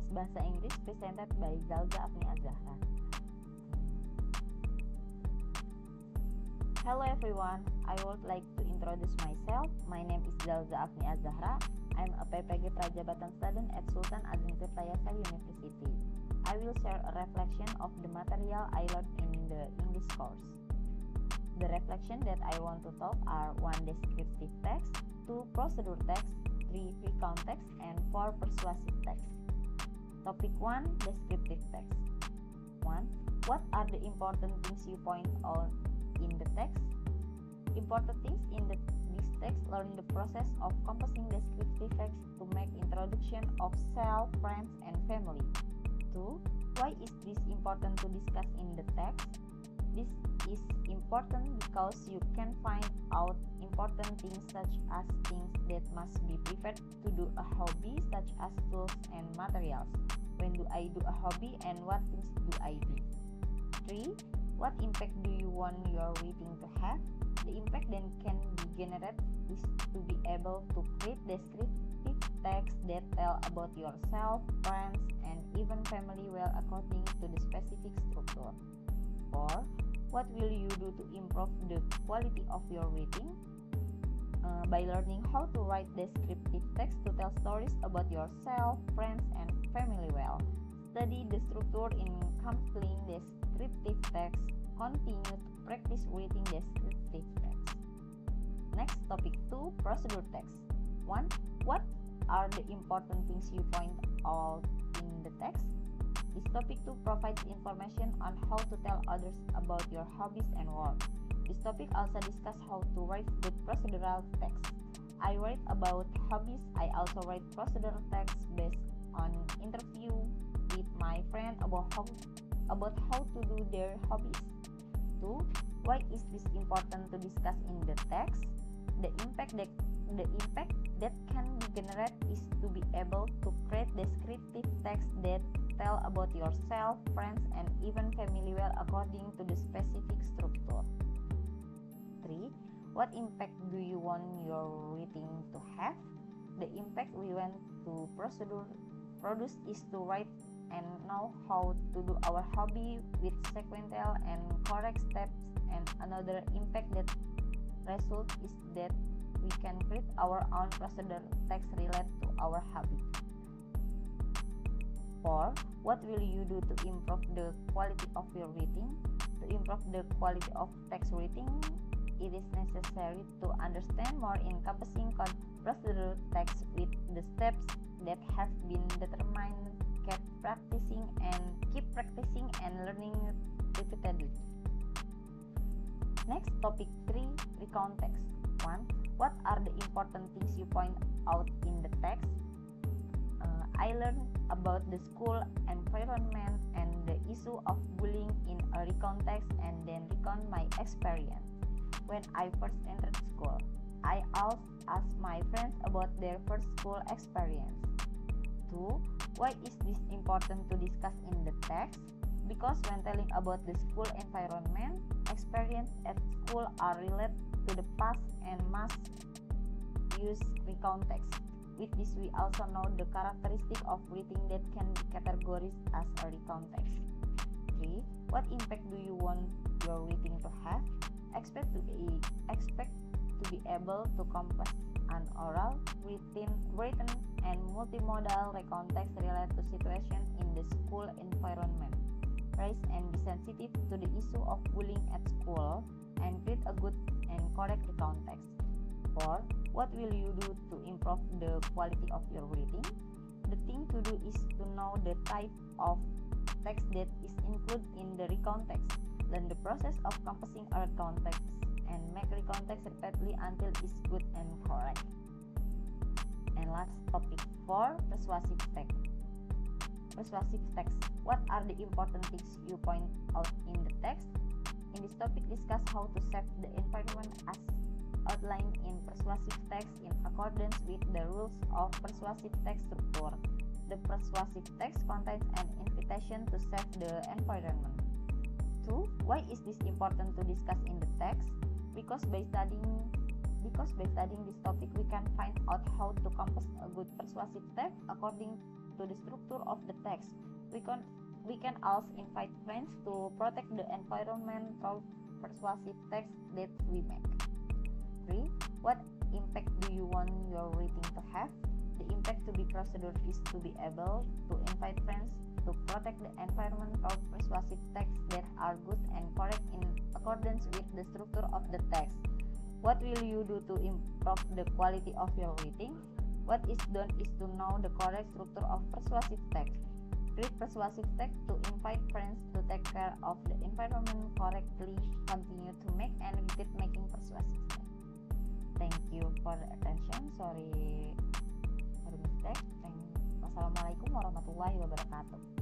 Kelas Bahasa Inggris presented by Zalza Afni Azahra. Hello everyone, I would like to introduce myself. My name is Zalza Afni Azahra. I'm a PPG Prajabatan student at Sultan Ageng Tirtayasa University. I will share a reflection of the material I learned in the English course. The reflection that I want to talk are 1. Descriptive text, 2. Procedure text, 3. Recount text, and 4. Persuasive text. Topic 1. Descriptive text. 1. What are the important things you point out in the text? Important things in this text: learn the process of composing descriptive text to make introduction of self, friends, and family. 2. Why is this important to discuss in the text? This is important because you can find out important things such as things that must be prepared to do a hobby, such as tools and materials. When do I do a hobby and what things do I do? 3. What impact do you want your reading to have? The impact then can be generated is to be able to create descriptive text that tell about yourself, friends, and even family well according to the specific structure. 4. What will you do to improve the quality of your reading? By learning how to write descriptive text to tell stories about yourself, friends, and family well. Study the structure in completing descriptive text. Continue to practice reading descriptive text. Next, topic 2, procedure text. 1. What are the important things you point out in the text? This topic 2 provides information on how to tell others about your hobbies and work. This topic also discusses how to write good procedural text. I write about hobbies. I also write procedural text based on interview with my friend about how to do their hobbies. 2. Why is this important to discuss in the text? The impact that can be generated is to be able to create descriptive text that tell about yourself, friends, and even family well according to the specific structure. 3. What impact do you want your reading to have? The impact we want to produce is to write and know how to do our hobby with sequential and correct steps, and another impact that result is that we can create our own procedure text related to our hobby. 4. What will you do to improve the quality of your reading? To improve the quality of text reading, it is necessary to understand more encompassing procedural text with the steps that have been determined. Keep practicing and learning repeatedly. Next, topic 3, recount text. 1. What are the important things you point out in the text? I learned about the school environment and the issue of bullying in a recount text, and then recount my experience. When I first entered school, I also asked my friends about their first school experience. 2. Why is this important to discuss in the text? Because when telling about the school environment, experience at school are related to the past and must use recount text. With this, we also know the characteristic of reading that can be categorized as a recount text. 3. What impact do you want your reading to have? Expect to be able to compass an oral, written, and multimodal recount text related to situation in the school environment. Raise and be sensitive to the issue of bullying at school, and create a good and correct recount text. 4. What will you do to improve the quality of your reading? The thing to do is to know the type of text that is included in the recount text. Learn the process of compassing a recount text and make recount text repeatedly until it's good and correct. And last, topic 4, persuasive text. Persuasive text. What are the important things you point out in the text? In this topic, discuss how to set the environment as outlined in persuasive text in accordance with the rules of persuasive text structure. The persuasive text contains an invitation to set the environment. 2. Why is this important to discuss in the text? Because by studying this topic, we can find out how to compose a good persuasive text according to the structure of the text. We can also invite friends to protect the environment through persuasive text that we make. 3. What impact do you want your reading to have? The impact to be considered is to be able to invite friends to protect the environment through persuasive texts that are good and correct in accordance with the structure of the text. What will you do to improve the quality of your reading? What is done is to know the correct structure of persuasive text. Read persuasive text to invite friends to take care of the environment correctly. Continue to make and repeat making persuasive text. Thank you for the attention. Sorry for the mistake. Wassalamualaikum warahmatullahi wabarakatuh.